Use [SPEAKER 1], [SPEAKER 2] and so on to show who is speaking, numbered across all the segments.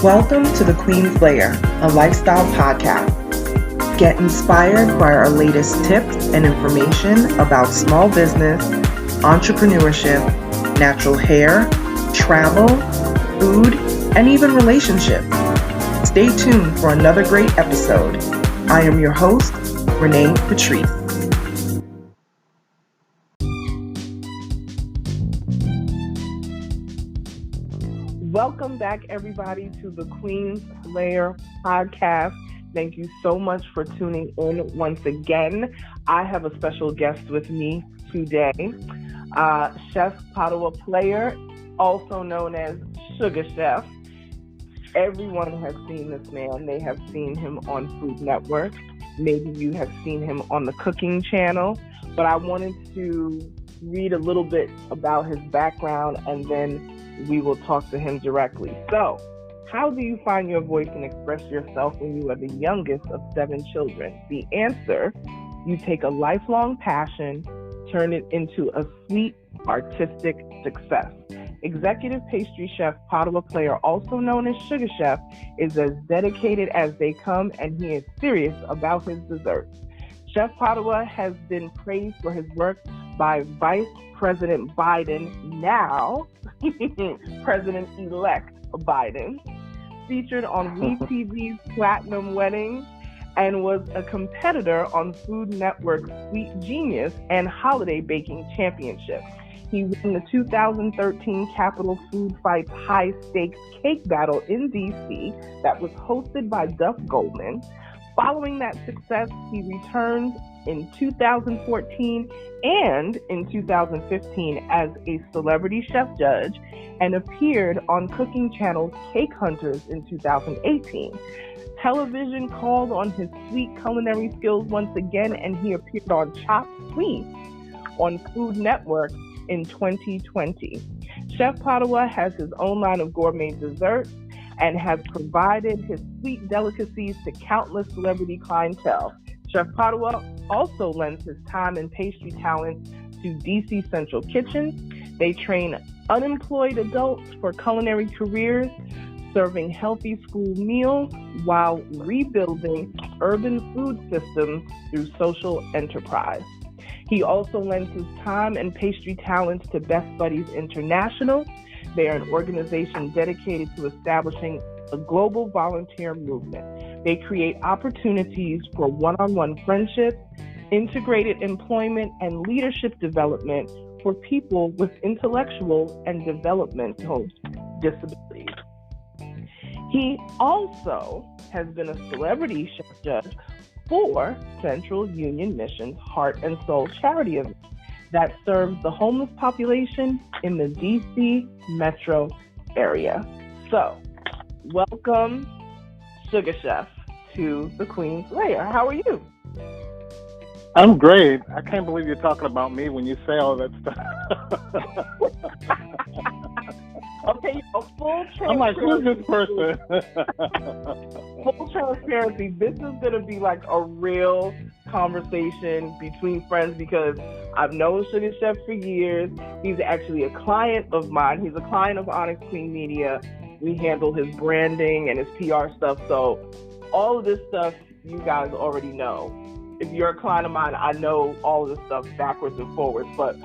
[SPEAKER 1] Welcome to The Queen's Lair, a lifestyle podcast. Get inspired by our latest tips and information about small business, entrepreneurship, natural hair, travel, food, and even relationships. Stay tuned for another great episode. I am your host, Renee Patrice. Welcome back, everybody, to the Queen's Lair podcast. Thank you so much for tuning in once again. I have a special guest with me today, Chef Padua player, also known as SugaChef. Everyone has seen this man. They have seen him on Food Network. Maybe you have seen him on the cooking channel, but I wanted to read a little bit about his background and then we will talk to him directly. So, how do you find your voice and express yourself when you are the youngest of 7 children? The answer, you take a lifelong passion, turn it into a sweet, artistic success. Executive pastry chef Padua player, also known as SugaChef, is as dedicated as they come, and he is serious about his desserts. Chef Padua has been praised for his work by Vice President Biden, now President-elect Biden, featured on WeTV's Platinum Wedding, and was a competitor on Food Network's Sweet Genius and Holiday Baking Championship. He won the 2013 Capital Food Fights High Stakes Cake Battle in D.C. that was hosted by Duff Goldman. Following that success, he returned in 2014 and in 2015 as a celebrity chef judge and appeared on Cooking Channel's Cake Hunters in 2018. Television called on his sweet culinary skills once again, and he appeared on Chopped Sweet on Food Network in 2020. Chef Padua has his own line of gourmet desserts and has provided his sweet delicacies to countless celebrity clientele. Chef Padua also lends his time and pastry talents to DC Central Kitchen. They train unemployed adults for culinary careers, serving healthy school meals while rebuilding urban food systems through social enterprise. He also lends his time and pastry talents to Best Buddies International. They are an organization dedicated to establishing a global volunteer movement. They create opportunities for one-on-one friendships, integrated employment, and leadership development for people with intellectual and developmental disabilities. He also has been a celebrity chef judge for Central Union Mission's Heart and Soul charity event that serves the homeless population in the DC metro area. So, welcome, SugaChef, to the Queen's Lair. How are you?
[SPEAKER 2] I'm great. I can't believe you're talking about me when you say all that stuff.
[SPEAKER 1] Okay, full transparency.
[SPEAKER 2] I'm like, who's this person?
[SPEAKER 1] Full transparency. This is going to be like a real conversation between friends because I've known SugaChef for years. He's actually a client of mine. He's a client of Onyx Queen Media. We handle his branding and his PR stuff. So all of this stuff you guys already know. If you're a client of mine, I know all of this stuff backwards and forwards. But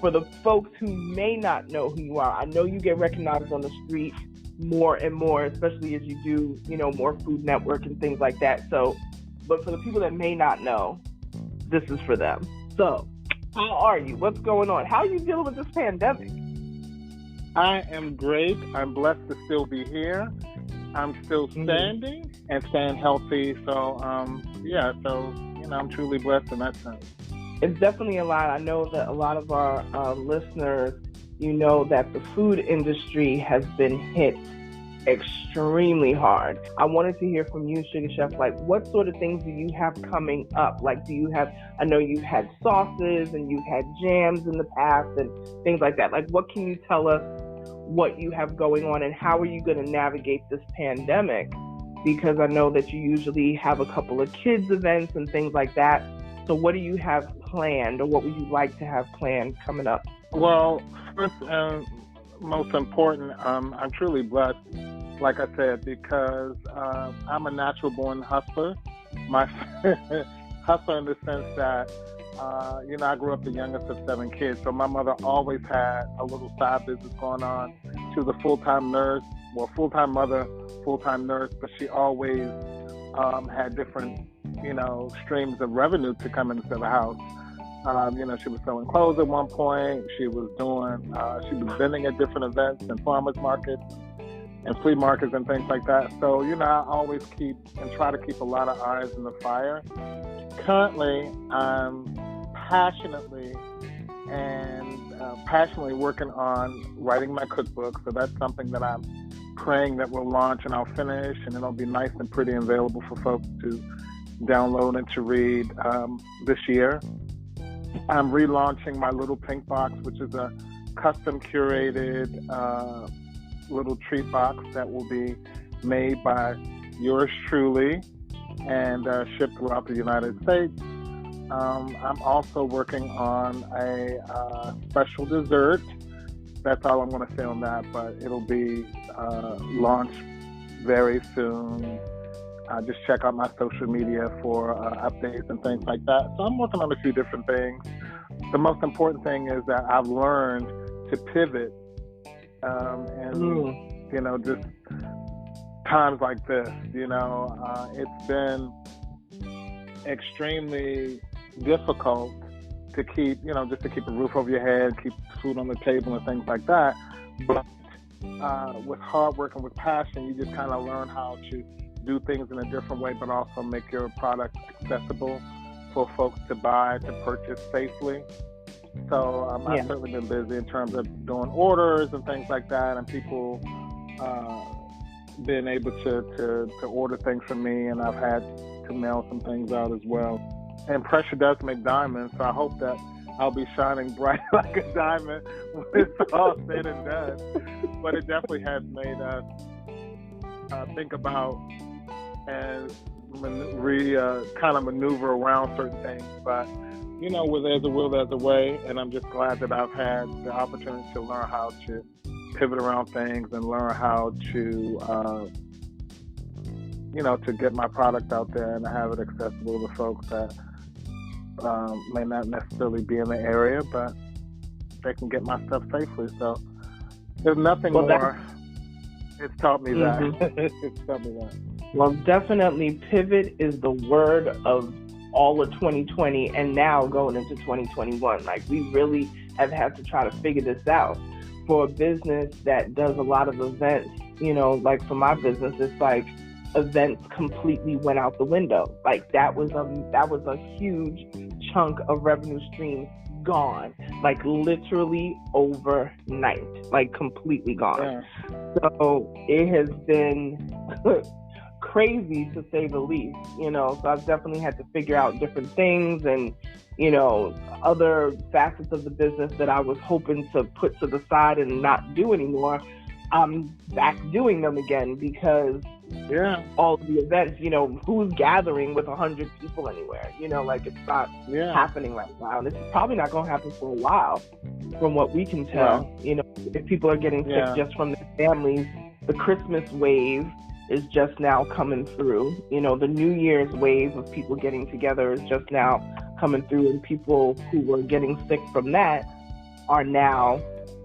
[SPEAKER 1] for the folks who may not know who you are, I know you get recognized on the street more and more, especially as you do, more Food Network and things like that. So, but for the people that may not know, this is for them. So, how are you? What's going on? How are you dealing with this pandemic?
[SPEAKER 2] I am great. I'm blessed to still be here. I'm still standing and staying healthy. So, I'm truly blessed in that sense.
[SPEAKER 1] It's definitely a lot. I know that a lot of our listeners, that the food industry has been hit extremely hard. I wanted to hear from you, SugaChef, like what sort of things do you have coming up? Like I know you've had sauces and you've had jams in the past and things like that. Like what can you tell us what you have going on and how are you going to navigate this pandemic? Because I know that you usually have a couple of kids events and things like that. So what do you have planned or what would you like to have planned coming up?
[SPEAKER 2] Well, first and most important, I'm truly blessed like I said, because I'm a natural born hustler. My hustler in the sense that, I grew up the youngest of 7 kids. So my mother always had a little side business going on. She was a full-time nurse, full-time mother, full-time nurse, but she always had different, streams of revenue to come into the house. She was selling clothes at one point. She was vending at different events and farmers markets and flea markets and things like that. So, I always try to keep a lot of irons in the fire. Currently, I'm passionately working on writing my cookbook. So that's something that I'm praying that will launch and I'll finish, and it'll be nice and pretty and available for folks to download and to read this year. I'm relaunching my Little Pink Box, which is a custom curated little treat box that will be made by yours truly and shipped throughout the United States. I'm also working on a special dessert. That's all I'm going to say on that, but it'll be launched very soon. Just check out my social media for updates and things like that. So I'm working on a few different things. The most important thing is that I've learned to pivot just times like this, it's been extremely difficult to keep, just to keep a roof over your head, keep food on the table and things like that. But with hard work and with passion, you just kind of learn how to do things in a different way, but also make your product accessible for folks to buy, to purchase safely. So I've certainly been busy in terms of doing orders and things like that, and people being able to order things from me, and I've had to mail some things out as well. And pressure does make diamonds, so I hope that I'll be shining bright like a diamond when it's all said and done. But it definitely has made us think about and kind of maneuver around certain things. But, where there's a will, there's a way. And I'm just glad that I've had the opportunity to learn how to pivot around things and learn how to, to get my product out there and have it accessible to folks that may not necessarily be in the area, but they can get my stuff safely. So there's nothing more. It's taught me that. It's taught me that.
[SPEAKER 1] Well, definitely pivot is the word of all of 2020 and now going into 2021. Like, we really have had to try to figure this out. For a business that does a lot of events, like for my business, it's like events completely went out the window. Like that was a huge chunk of revenue stream gone, like literally overnight, like completely gone. Yeah. So it has been crazy to say the least, so I've definitely had to figure out different things and, other facets of the business that I was hoping to put to the side and not do anymore. I'm back doing them again because all of the events, who's gathering with 100 people anywhere, like it's not happening right now. And it's probably not going to happen for a while from what we can tell. If people are getting sick just from their families, the Christmas wave is just now coming through. The New Year's wave of people getting together is just now coming through, and people who were getting sick from that are now,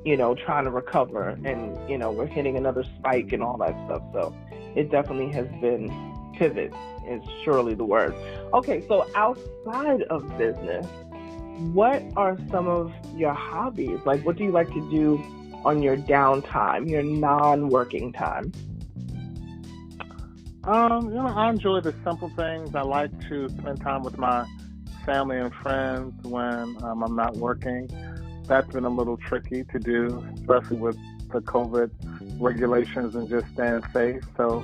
[SPEAKER 1] trying to recover, and, we're hitting another spike and all that stuff. So it definitely has been pivot is surely the word. Okay, so outside of business, what are some of your hobbies? Like, what do you like to do on your downtime, your non-working time?
[SPEAKER 2] I enjoy the simple things. I like to spend time with my family and friends when I'm not working. That's been a little tricky to do, especially with the COVID regulations and just staying safe. So,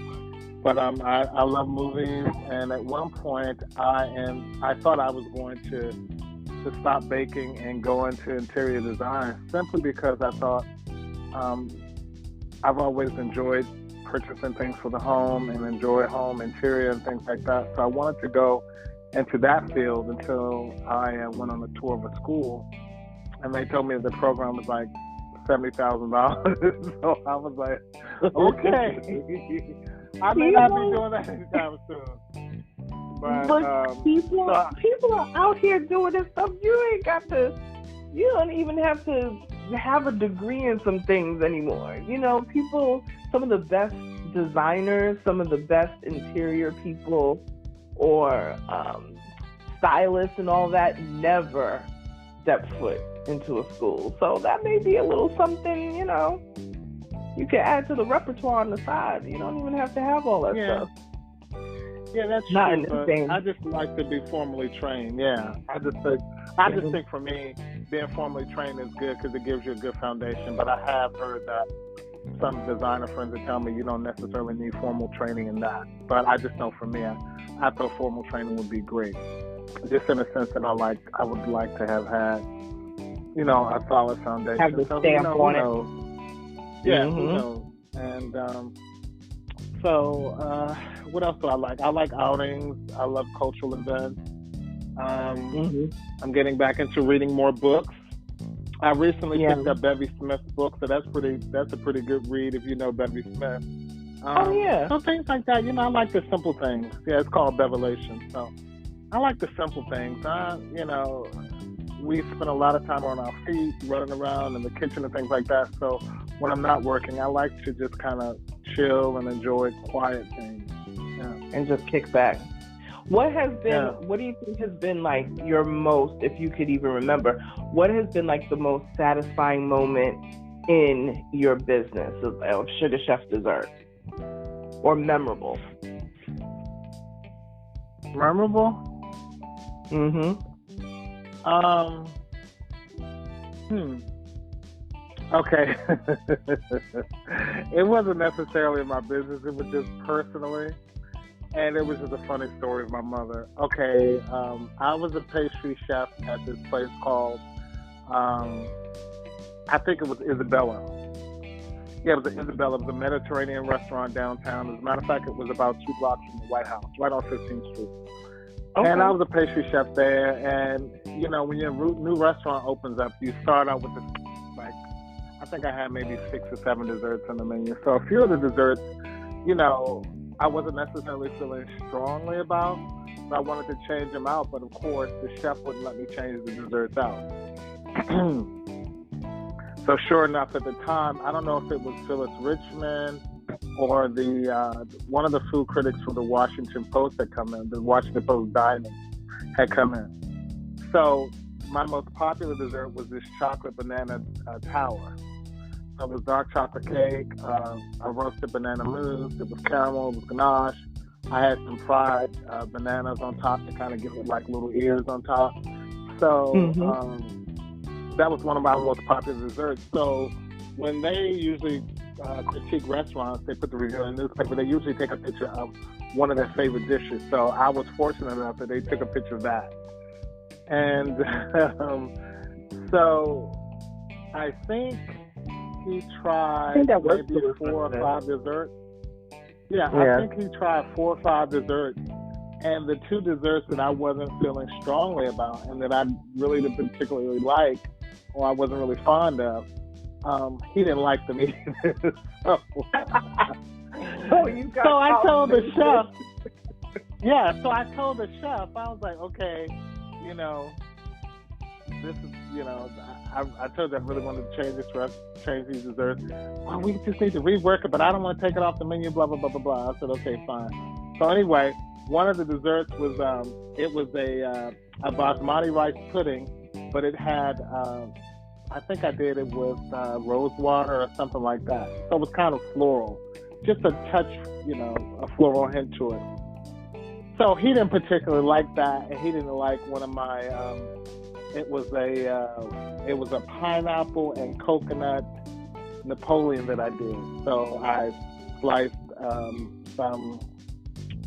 [SPEAKER 2] but I love movies, and at one point I thought I was going to stop baking and go into interior design, simply because I thought I've always enjoyed purchasing things for the home and enjoy home interior and things like that. So I wanted to go into that field until I went on a tour of a school, and they told me that the program was like $70,000. So I was like, okay, I may not be doing that anytime soon. But
[SPEAKER 1] people are out here doing this stuff. You don't even have to have a degree in some things anymore. You know, some of the best designers, some of the best interior people or stylists and all that never step foot into a school. So that may be a little something, you know, you can add to the repertoire on the side. You don't even have to have all that stuff.
[SPEAKER 2] Yeah, that's
[SPEAKER 1] not
[SPEAKER 2] true. But I just like to be formally trained. Yeah, I just think for me, being formally trained is good because it gives you a good foundation. But I have heard that some designer friends that tell me you don't necessarily need formal training in that. But I just know for me, I thought formal training would be great. Just in the sense that I would like to have had, you know, a solid foundation.
[SPEAKER 1] Have the stamp on it.
[SPEAKER 2] Yeah, who knows? And what else do I like? I like outings. I love cultural events. I'm getting back into reading more books. I recently picked up Bevy Smith's book, so that's a pretty good read if you know Bevy Smith. So things like that. You know, I like the simple things. Yeah, it's called Bevelation. So I like the simple things. You know, we spend a lot of time on our feet, running around in the kitchen and things like that. So when I'm not working, I like to just kind of chill and enjoy quiet things. Yeah.
[SPEAKER 1] And just kick back. What do you think has been like your most, if you could even remember, what has been like the most satisfying moment in your business of SugaChef Dessert? Or memorable?
[SPEAKER 2] Memorable? Okay. It wasn't necessarily my business, it was just personally. And it was just a funny story of my mother. Okay, I was a pastry chef at this place called, I think it was Isabella. Yeah, it was Isabella. It was a Mediterranean restaurant downtown. As a matter of fact, it was about 2 blocks from the White House, right on 15th Street. Okay. And I was a pastry chef there. And, you know, when your new restaurant opens up, you start out with this, like, I think I had maybe 6 or 7 desserts on the menu. So a few of the desserts, you know, I wasn't necessarily feeling strongly about, but I wanted to change them out. But of course, the chef wouldn't let me change the desserts out. So sure enough, at the time, I don't know if it was Phyllis Richmond or one of the food critics from the Washington Post had come in, the Washington Post Dining had come in. So my most popular dessert was this chocolate banana tower. It was dark chocolate cake, a roasted banana mousse, it was caramel, it was ganache. I had some fried bananas on top to kind of give it like little ears on top. So that was one of my most popular desserts. So when they usually critique restaurants, they put the review in the newspaper, they usually take a picture of one of their favorite dishes. So I was fortunate enough that they took a picture of that. And so I think he tried maybe 4 or 5 desserts. Yeah, I think he tried 4 or 5 desserts. And the 2 desserts that I wasn't feeling strongly about and that I really didn't particularly like, or I wasn't really fond of, he didn't like them either. So I told the chef. So I told the chef, I was like, okay, you know, this is, you know, I told you I really wanted to change these desserts. Well, we just need to rework it, but I don't want to take it off the menu, blah, blah, blah, blah, blah. I said, okay, fine. So anyway, one of the desserts was, it was a basmati rice pudding, but it had, I think I did it with rose water or something like that. So it was kind of floral. Just a touch, you know, a floral hint to it. So he didn't particularly like that, and he didn't like one of my, it was a pineapple and coconut Napoleon that I did. So I sliced some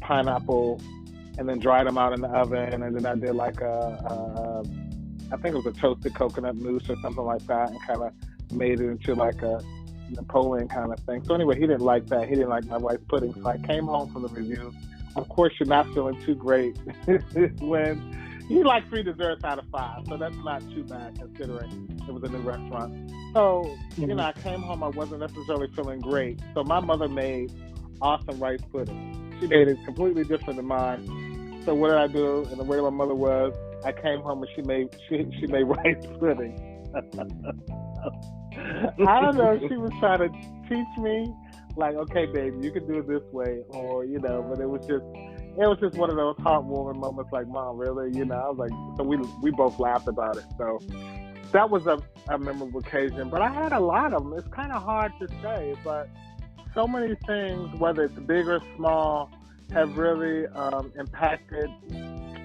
[SPEAKER 2] pineapple and then dried them out in the oven, and then I did like I think it was a toasted coconut mousse or something like that, and kind of made it into like a Napoleon kind of thing. So anyway, he didn't like that. He didn't like my rice pudding. So I came home from the review. Of course, you're not feeling too great when he liked 3 desserts out of 5, so that's not too bad considering it was a new restaurant. So, I came home, I wasn't necessarily feeling great. So my mother made awesome rice pudding. She made it completely different than mine. So what did I do? And the way my mother was, I came home and she made rice pudding. I don't know, she was trying to teach me, like, okay, baby, you can do it this way, or, but it was just one of those heartwarming moments, like, Mom, really? I was like, so we both laughed about it. So that was a memorable occasion. But I had a lot of them. It's kind of hard to say, but so many things, whether it's big or small, have really impacted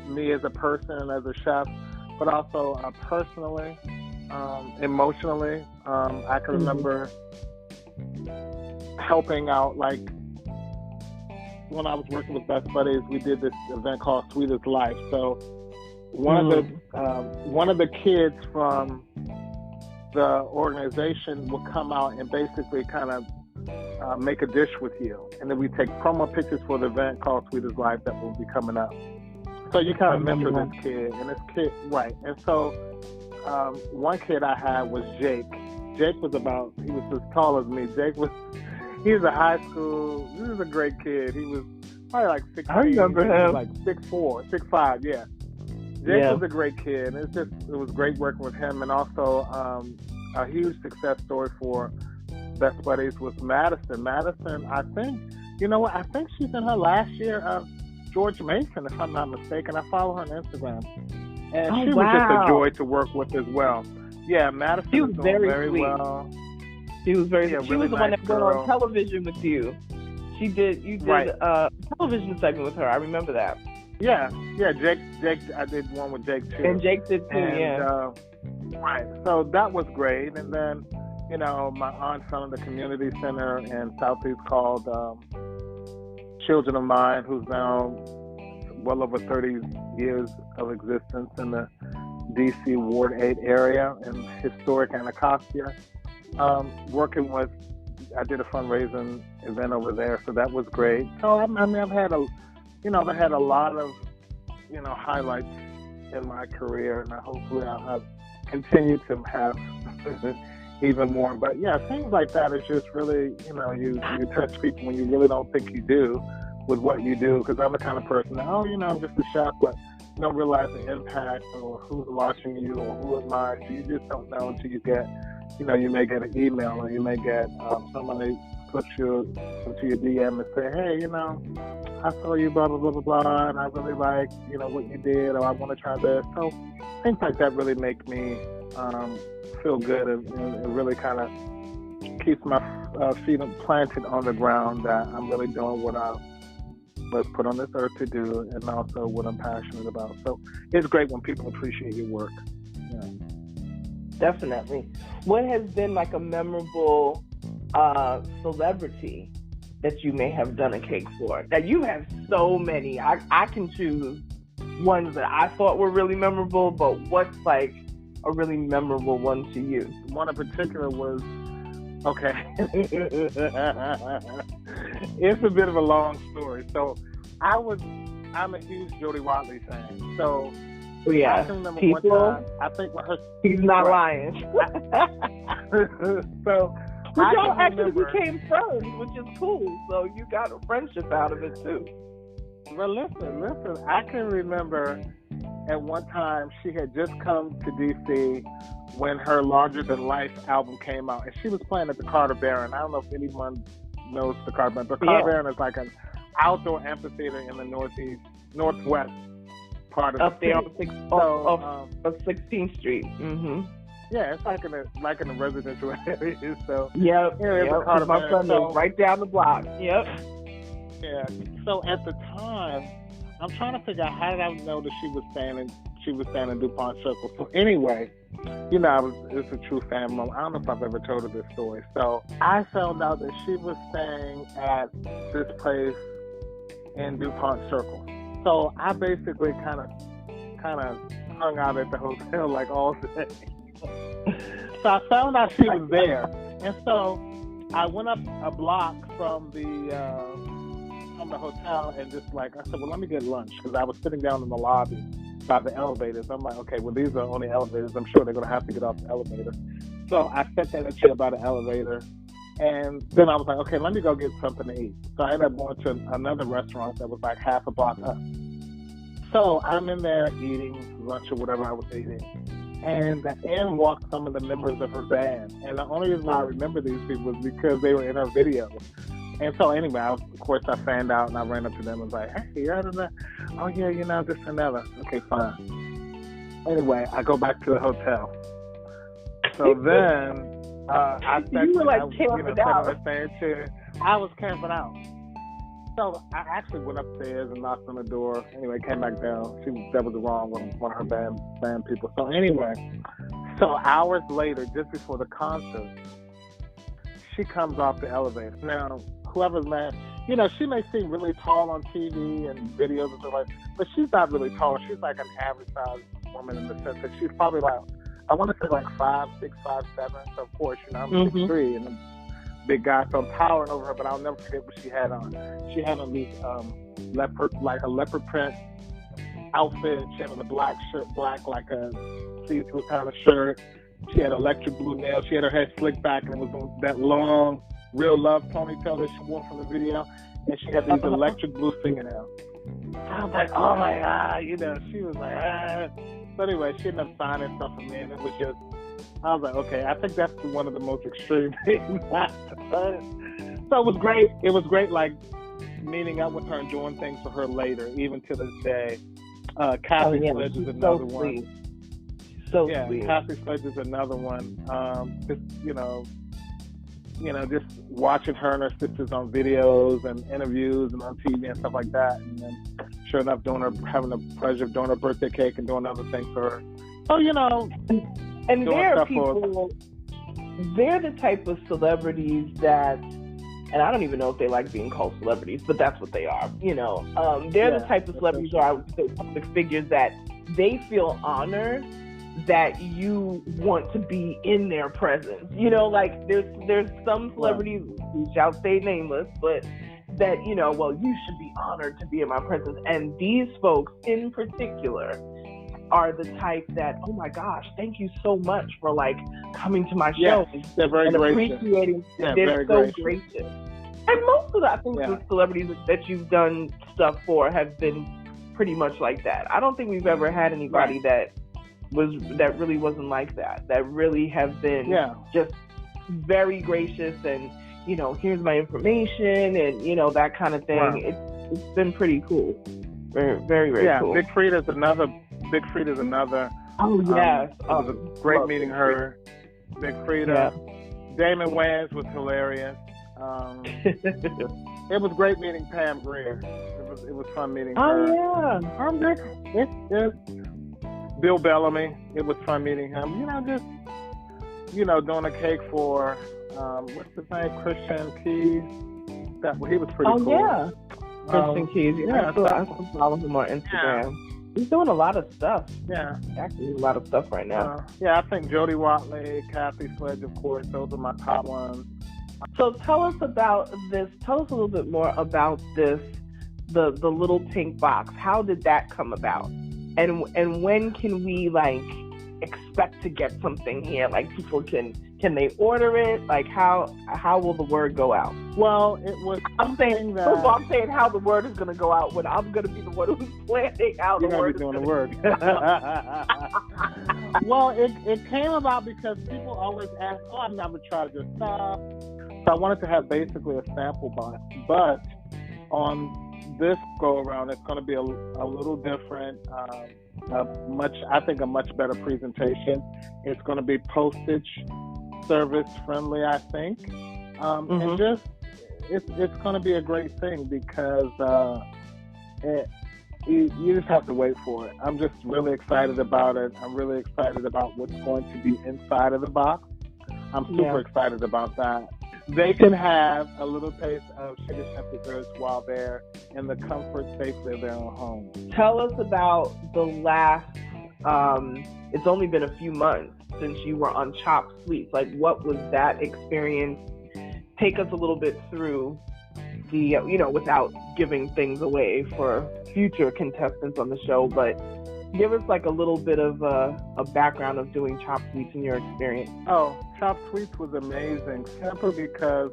[SPEAKER 2] me as a person and as a chef, but also personally, emotionally. I can remember helping out, like, when I was working with Best Buddies, we did this event called Sweet as Life. So one of the kids from the organization would come out and basically kind of make a dish with you, and then we take promo pictures for the event called Sweet as Life that will be coming up. So you kind of mentor this kid, and this kid, right? And so one kid I had was Jake. Jake was he was as tall as me. He was a high school. This is a great kid. He was probably like 16.
[SPEAKER 1] I remember him.
[SPEAKER 2] Like 6'4", 6'5", yeah. Jake was a great kid. It was great working with him, and also a huge success story for Best Buddies was Madison. Madison, I think, I think she's in her last year of George Mason, if I'm not mistaken. I follow her on Instagram, and she was just a joy to work with as well. Yeah, Madison was doing very well.
[SPEAKER 1] She was very. She
[SPEAKER 2] really
[SPEAKER 1] was the one that went on television with you. You did a television segment with her. I remember that.
[SPEAKER 2] Yeah. Jake. I did one with Jake too.
[SPEAKER 1] And Jake did too. Yeah.
[SPEAKER 2] Right. So that was great. And then, my aunt founded a community center in Southeast called Children of Mine, who's now well over 30 years of existence in the D.C. Ward 8 area in historic Anacostia. I did a fundraising event over there, so that was great. So I've had a lot of, highlights in my career, and hopefully I'll continue to have even more. But yeah, things like that is just really, you touch people when you really don't think you do with what you do. Because I'm the kind of person that, I'm just a chef, but you don't realize the impact or who's watching you or who admires you. You just don't know until you get. You may get an email, or you may get somebody put you into your DM and say, hey, I saw you, blah, blah, blah, blah, blah, and I really like, what you did, or I want to try this. So things like that really make me feel good and really kind of keeps my feet planted on the ground that I'm really doing what I was put on this earth to do, and also what I'm passionate about. So it's great when people appreciate your work. Yeah.
[SPEAKER 1] Definitely. What has been like a memorable celebrity that you may have done a cake for? Now, you have so many. I can choose ones that I thought were really memorable, but what's like a really memorable one to you?
[SPEAKER 2] One in particular was, okay. It's a bit of a long story. So I'm a huge Jody Watley fan. So
[SPEAKER 1] yeah,
[SPEAKER 2] I can remember one time, I think when
[SPEAKER 1] he's not lying.
[SPEAKER 2] So
[SPEAKER 1] but y'all actually became friends, which is cool. So you got a friendship out of it too.
[SPEAKER 2] Well, listen. I can remember at one time she had just come to D.C. when her Larger Than Life album came out, and she was playing at the Carter Barron. I don't know if anyone knows the Carter Barron, but Carter Barron is like an outdoor amphitheater in the northwest part of
[SPEAKER 1] up
[SPEAKER 2] the
[SPEAKER 1] there
[SPEAKER 2] city.
[SPEAKER 1] on 16th Street. Mm-hmm.
[SPEAKER 2] Yeah, it's like in a residential area. So
[SPEAKER 1] yep. My son lives right down the block. Yep.
[SPEAKER 2] Yeah. So at the time, I'm trying to figure out how did I know that she was staying in DuPont Circle. So anyway, it's a true fan moment. I don't know if I've ever told her this story. So I found out that she was staying at this place in DuPont Circle. So I basically kind of hung out at the hotel like all day. So I found out she was there, and so I went up a block from the hotel and just I said, well, let me get lunch, because I was sitting down in the lobby by the elevators. I'm like, okay, well, these are only elevators. I'm sure they're going to have to get off the elevator. So I sat there and chill by the elevator. And then I was like, okay, let me go get something to eat. So I ended up going to another restaurant that was like half a block up. So I'm in there eating lunch or whatever I was eating. And in walked some of the members of her band. And the only reason why I remember these people was because they were in her video. And so anyway, of course, I found out and I ran up to them and was like, hey, you heard of that? Oh, yeah, this and that. Okay, fine. Anyway, I go back to the hotel. So then I
[SPEAKER 1] you were like camping out.
[SPEAKER 2] I was camping out. So I actually went upstairs and knocked on the door. Anyway, came back down. That was wrong with one of her band people. So anyway, hours later, just before the concert, she comes off the elevator. Now, whoever's mad, she may seem really tall on TV and videos and stuff like that, but she's not really tall. She's like an average sized woman in the sense that she's probably like, I want to say like 5'6", 5'7". So of course, I'm 6'3" and I'm a big guy, so I'm towering over her. But I'll never forget what she had on. She had on these leopard print outfit. She had on a black shirt, like a see-through kind of shirt. She had electric blue nails. She had her hair slicked back, and it was that long, Real Love ponytail that she wore from the video. And she had these electric blue fingernails. I was like, oh my God, she was like, ah. So anyway, she ended up signing stuff for me, and it was just, I was like, okay, I think that's one of the most extreme things I've done. So it was great. It was great, like, meeting up with her and doing things for her later, even to this day. Kathy Sledge is another one.
[SPEAKER 1] So sweet.
[SPEAKER 2] Kathy Sledge is another one. Just, just watching her and her sisters on videos and interviews and on TV and stuff like that. And then, sure enough, having the pleasure of doing her birthday cake and doing other things for her. So,
[SPEAKER 1] and there are people, they're the type of celebrities that, and I don't even know if they like being called celebrities, but that's what they are. They're the type of celebrities, or I would say public figures, that they feel honored that you want to be in their presence. Like there's some celebrities, who shall stay nameless, but that, well, you should be honored to be in my presence. And these folks in particular are the type that, oh my gosh, thank you so much for like coming to my show.
[SPEAKER 2] They're very
[SPEAKER 1] and
[SPEAKER 2] gracious.
[SPEAKER 1] Appreciating. They're so gracious. And most of the, I think, the celebrities that you've done stuff for have been pretty much like that. I don't think we've ever had anybody that really wasn't like that. That really have been just very gracious and, here's my information and, that kind of thing. Wow. It's been pretty cool. Very, very, very cool.
[SPEAKER 2] Big Frida's another.
[SPEAKER 1] Oh, yes.
[SPEAKER 2] It was a great meeting her. Big Frida. Yeah. Damon Wayans was hilarious. It was great meeting Pam Grier. It was fun meeting her.
[SPEAKER 1] Oh, yeah.
[SPEAKER 2] Bill Bellamy. It was fun meeting him. Doing a cake for, what's his name? Christian Keys. He was pretty cool.
[SPEAKER 1] Oh, yeah. Christian Keys. Yeah, I follow him on Instagram. Yeah. He's doing a lot of stuff. Yeah. Actually, a lot of stuff right now.
[SPEAKER 2] I think Jody Watley, Kathy Sledge, of course, those are my top ones.
[SPEAKER 1] So tell us about this. Tell us a little bit more about this, the little pink box. How did that come about? And when can we expect to get something here? People can they order it? How will the word go out?
[SPEAKER 2] Well, it was.
[SPEAKER 1] I'm saying how the word is going to go out when I'm going to be the one who's planning how the word is going to be doing the
[SPEAKER 2] word. Well, it came about because people always ask, "Oh, I've never tried your stuff." So I wanted to have basically a sample box, but on this go around, it's going to be a little different. A much better presentation. It's going to be postage service friendly, I think, and just it's going to be a great thing because you just have to wait for it. I'm just really excited about it. I'm really excited about what's going to be inside of the box. I'm super excited about that. They can have a little taste of SugaChef desserts while they're in the comfort, safely of their own home.
[SPEAKER 1] Tell us about the last, it's only been a few months since you were on Chopped Sweets. What was that experience? Take us a little bit through the, without giving things away for future contestants on the show, but Give us like a little bit of a background of doing chopped sweets in your experience.
[SPEAKER 2] Oh, chopped sweets was amazing, simply because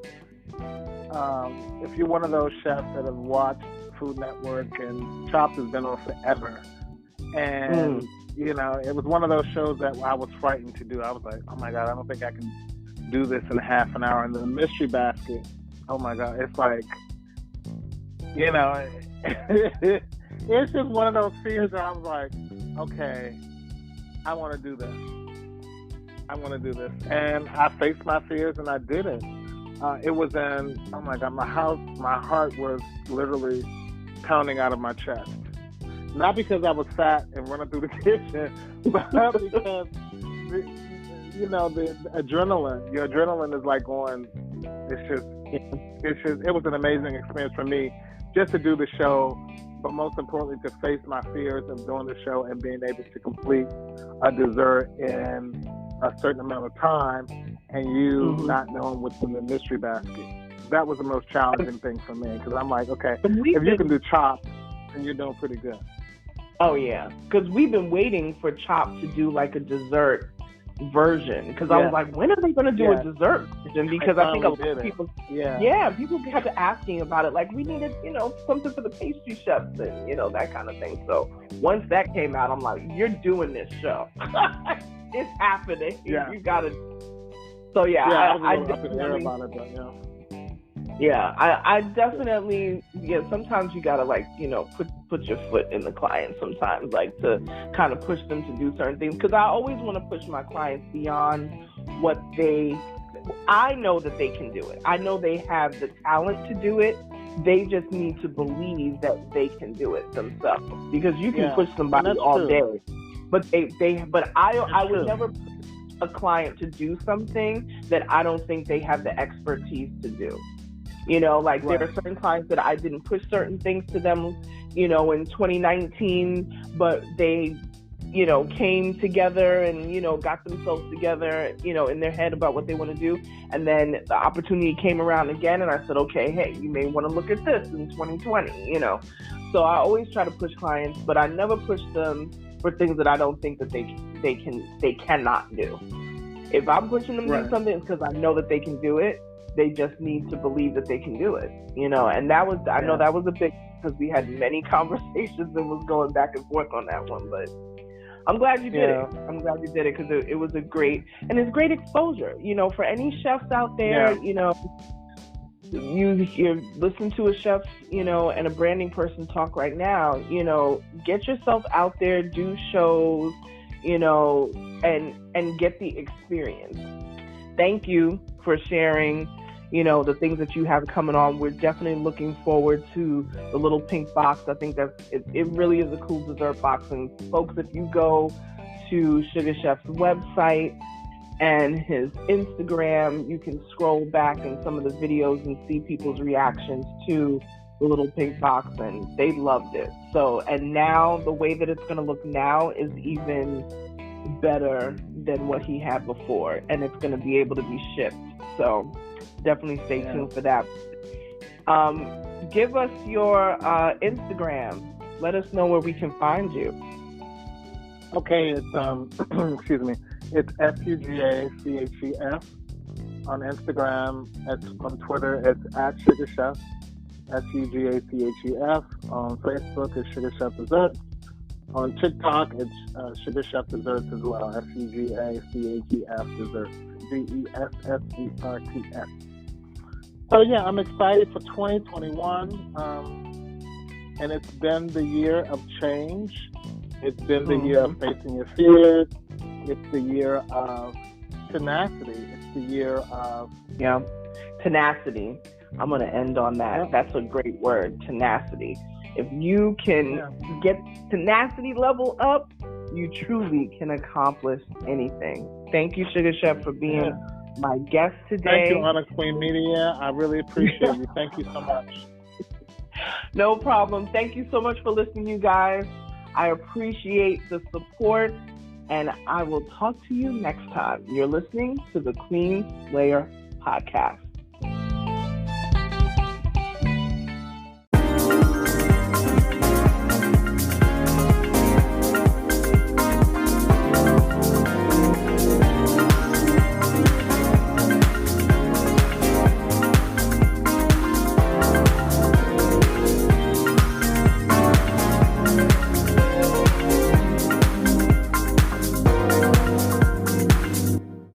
[SPEAKER 2] if you're one of those chefs that have watched Food Network, and Chopped has been on forever, and you know, it was one of those shows that I was frightened to do. I was like, oh my God, I don't think I can do this in half an hour. And the mystery basket, oh my God, it's like, you know, it's just one of those fears that I was like, okay, I want to do this. I want to do this. And I faced my fears and I did it. It was in, oh my God, my heart was literally pounding out of my chest. Not because I was fat and running through the kitchen, but because, you know, the adrenaline, your adrenaline is like going, it was an amazing experience for me just to do the show, but most importantly, to face my fears of doing the show and being able to complete a dessert in a certain amount of time and you not knowing what's in the mystery basket. That was the most challenging thing for me, because I'm like, okay, if you can do Chopped, then you're doing pretty good.
[SPEAKER 1] Oh, yeah. Because we've been waiting for Chopped to do like a dessert version. Because I was like, when are they going to do a dessert version? Because I think a lot of people, people kept asking about it. Like, we needed, you know, something for the pastry chefs and, you know, that kind of thing. So once that came out, I'm like, you're doing this show. It's happening.
[SPEAKER 2] Yeah.
[SPEAKER 1] You got to. So, I definitely. I definitely, sometimes you gotta, like, you know, put your foot in the client sometimes, like, to kind of push them to do certain things, because I always want to push my clients beyond what I know that they can do it. I know they have the talent to do it. They just need to believe that they can do it themselves, because you can push somebody all day, but I would never push a client to do something that I don't think they have the expertise to do. You know, like there are certain clients that I didn't push certain things to them, you know, in 2019, but they, you know, came together and, you know, got themselves together, you know, in their head about what they want to do. And then the opportunity came around again, and I said, okay, hey, you may want to look at this in 2020, you know. So I always try to push clients, but I never push them for things that I don't think that they cannot do. If I'm pushing them to do something, it's because I know that they can do it. They just need to believe that they can do it, you know. And that was, I know that was a big, because we had many conversations and was going back and forth on that one. But I'm glad you did it. I'm glad you did it, because it was a great, and it's great exposure, you know, for any chefs out there. You know, you're listening to a chef, you know, and a branding person talk right now. You know, get yourself out there, do shows, you know, and get the experience. Thank you for sharing, you know, the things that you have coming on. We're definitely looking forward to the little pink box. I think it really is a cool dessert box. And folks, if you go to SugaChef's website and his Instagram, you can scroll back in some of the videos and see people's reactions to the little pink box, and they loved it. So, and now the way that it's going to look now is even better than what he had before, and it's going to be able to be shipped. So definitely stay tuned for that. Give us your Instagram. Let us know where we can find you.
[SPEAKER 2] Okay, it's excuse me, it's SugaChef on Instagram. It's on Twitter, it's at SugaChef, SugaChef. On Facebook, it's SugaChef Desserts. On TikTok, it's SugaChef Desserts as well. SugaChef Desserts. DESSERTS. So yeah, I'm excited for 2021. And it's been the year of change. It's been the year of facing your fears. It's the year of tenacity. It's the year of
[SPEAKER 1] tenacity. I'm going to end on that. That's a great word, tenacity. If you can get tenacity level up, you truly can accomplish anything. Thank you, SugaChef, for being my guest today.
[SPEAKER 2] Thank you, Honor Queen Media. I really appreciate you. Thank you so much.
[SPEAKER 1] No problem. Thank you so much for listening, you guys. I appreciate the support, and I will talk to you next time. You're listening to the Queen Slayer Podcast.